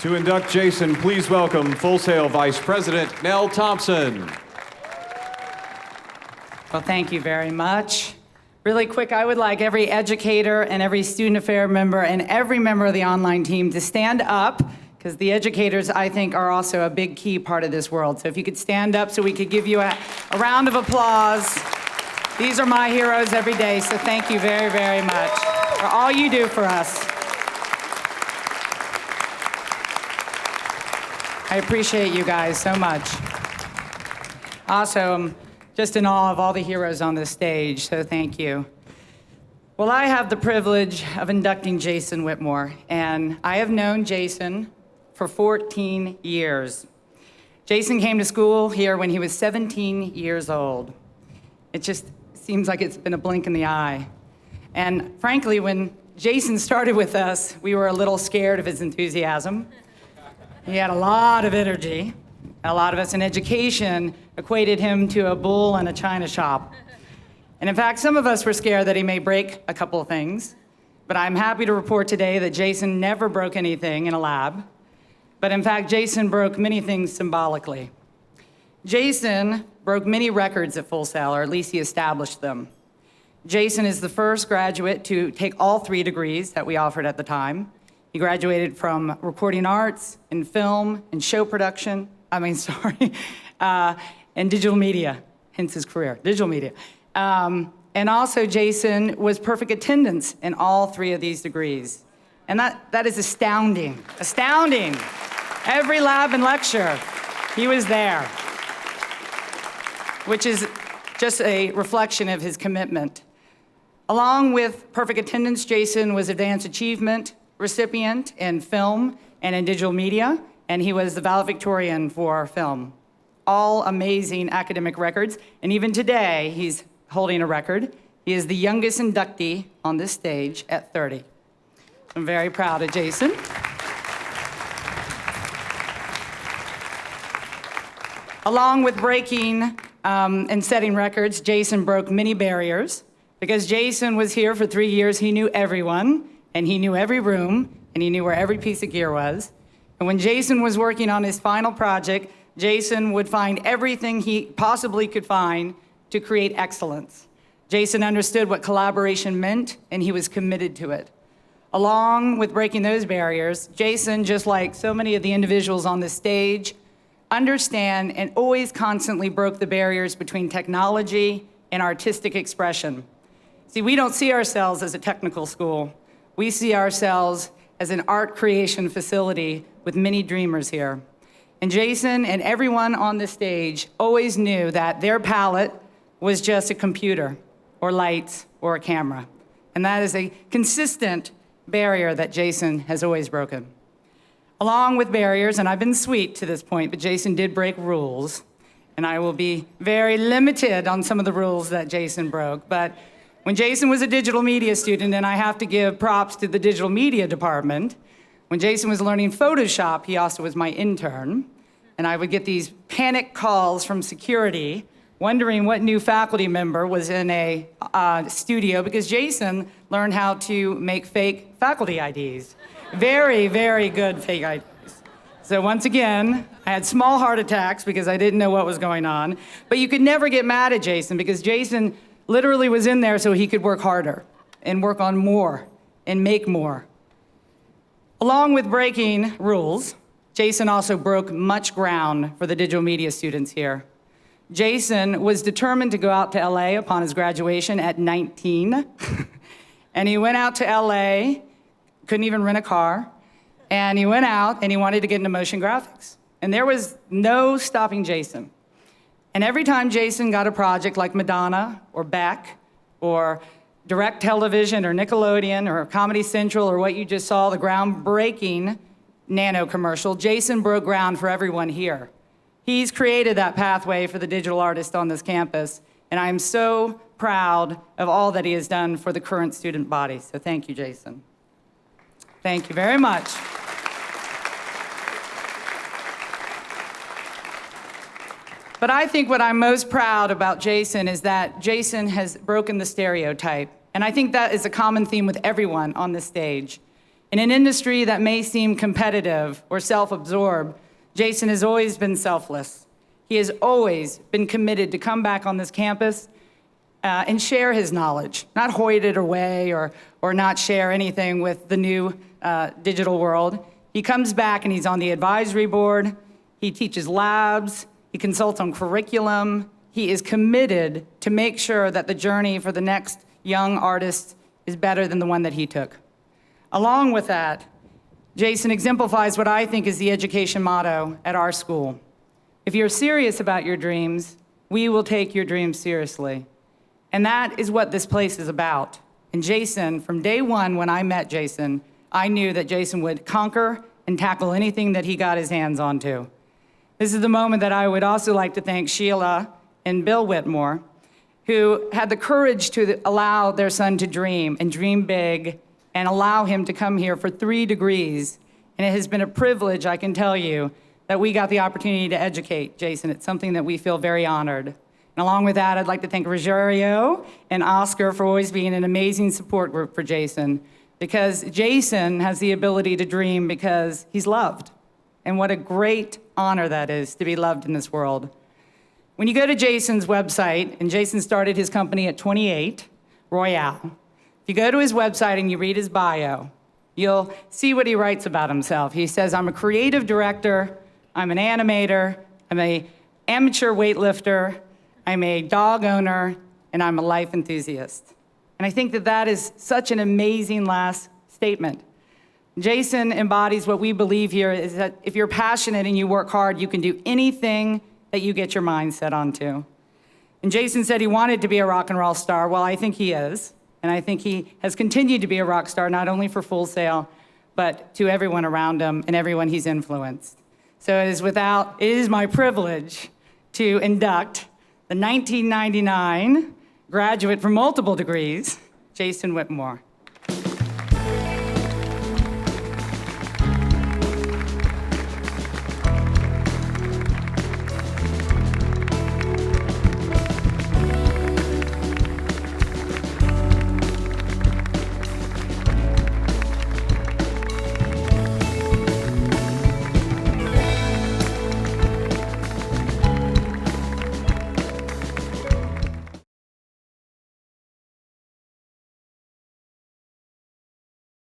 To induct Jayson, please welcome Full Sail Vice President Nell Thompson. Well, thank you very much. Really quick, I would like every educator and every student affair member and every member of the online team to stand up, because the educators, I think, are also a big key part of this world. So if you could stand up so we could give you a round of applause. These are my heroes every day, so thank you very, very much for all you do for us. I appreciate you guys so much. Also, I'm just in awe of all the heroes on this stage, so thank you. Well, I have the privilege of inducting Jayson Whitmore, and I have known Jayson for 14 years. Jayson came to school here when he was 17 years old. It just seems like it's been a blink in the eye. And frankly, when Jayson started with us, we were a little scared of his enthusiasm. He had a lot of energy. A lot of us in education equated him to a bull in a china shop. And in fact, some of us were scared that he may break a couple of things. But I'm happy to report today that Jayson never broke anything in a lab. But in fact, Jayson broke many things symbolically. Jayson broke many records at Full Sail, or at least he established them. Jayson is the first graduate to take all 3 degrees that we offered at the time. He graduated from recording arts, and film, and show production, and digital media, hence his career, digital media. And also Jayson was perfect attendance in all 3 of these degrees. And that is astounding, astounding. Every lab and lecture, he was there, which is just a reflection of his commitment. Along with perfect attendance, Jayson was advanced achievement recipient in film and in digital media, and he was the valedictorian for film. All amazing academic records, and even today, he's holding a record. He is the youngest inductee on this stage at 30. I'm very proud of Jayson. Along with breaking and setting records, Jayson broke many barriers. Because Jayson was here for 3 years, he knew everyone, and he knew every room, and he knew where every piece of gear was. And when Jayson was working on his final project, Jayson would find everything he possibly could find to create excellence. Jayson understood what collaboration meant, and he was committed to it. Along with breaking those barriers, Jayson, just like so many of the individuals on this stage, understand and always constantly broke the barriers between technology and artistic expression. See, we don't see ourselves as a technical school. We see ourselves as an art creation facility with many dreamers here. And Jayson and everyone on this stage always knew that their palette was just a computer or lights or a camera. And that is a consistent barrier that Jayson has always broken. Along with barriers, and I've been sweet to this point, but Jayson did break rules. And I will be very limited on some of the rules that Jayson broke. But when Jayson was a digital media student, and I have to give props to the digital media department, when Jayson was learning Photoshop, he also was my intern. And I would get these panic calls from security, wondering what new faculty member was in a studio, because Jayson learned how to make fake faculty IDs. Very, very good fake IDs. So once again, I had small heart attacks because I didn't know what was going on. But you could never get mad at Jayson, because Jayson literally was in there so he could work harder and work on more and make more. Along with breaking rules, Jayson also broke much ground for the digital media students here. Jayson was determined to go out to LA upon his graduation at 19. And he went out to LA, couldn't even rent a car. And he went out and he wanted to get into motion graphics. And there was no stopping Jayson. And every time Jayson got a project like Madonna or Beck or Direct Television or Nickelodeon or Comedy Central or what you just saw, the groundbreaking Nano commercial, Jayson broke ground for everyone here. He's created that pathway for the digital artist on this campus. And I'm so proud of all that he has done for the current student body. So thank you, Jayson. Thank you very much. But I think what I'm most proud about Jayson is that Jayson has broken the stereotype. And I think that is a common theme with everyone on this stage. In an industry that may seem competitive or self-absorbed, Jayson has always been selfless. He has always been committed to come back on this campus and share his knowledge, not hoard it away or not share anything with the new digital world. He comes back and he's on the advisory board. He teaches labs. He consults on curriculum. He is committed to make sure that the journey for the next young artist is better than the one that he took. Along with that, Jayson exemplifies what I think is the education motto at our school. If you're serious about your dreams, we will take your dreams seriously. And that is what this place is about. And Jayson, from day one when I met Jayson, I knew that Jayson would conquer and tackle anything that he got his hands onto. This is the moment that I would also like to thank Sheila and Bill Whitmore, who had the courage to allow their son to dream and dream big and allow him to come here for 3 degrees. And it has been a privilege, I can tell you, that we got the opportunity to educate Jayson. It's something that we feel very honored. And along with that, I'd like to thank Rosario and Oscar for always being an amazing support group for Jayson, because Jayson has the ability to dream because he's loved. And what a great honor that is, to be loved in this world. When you go to Jayson's website, and Jayson started his company at 28, Royale. If you go to his website and you read his bio, you'll see what he writes about himself. He says, I'm a creative director, I'm an animator, I'm an amateur weightlifter, I'm a dog owner, and I'm a life enthusiast. And I think that that is such an amazing last statement. Jayson embodies what we believe here is that if you're passionate and you work hard, you can do anything that you get your mind set onto. And Jayson said he wanted to be a rock and roll star. Well, I think he is. And I think he has continued to be a rock star, not only for Full Sail, but to everyone around him and everyone he's influenced. So it is my privilege to induct the 1999 graduate from multiple degrees, Jayson Whitmore.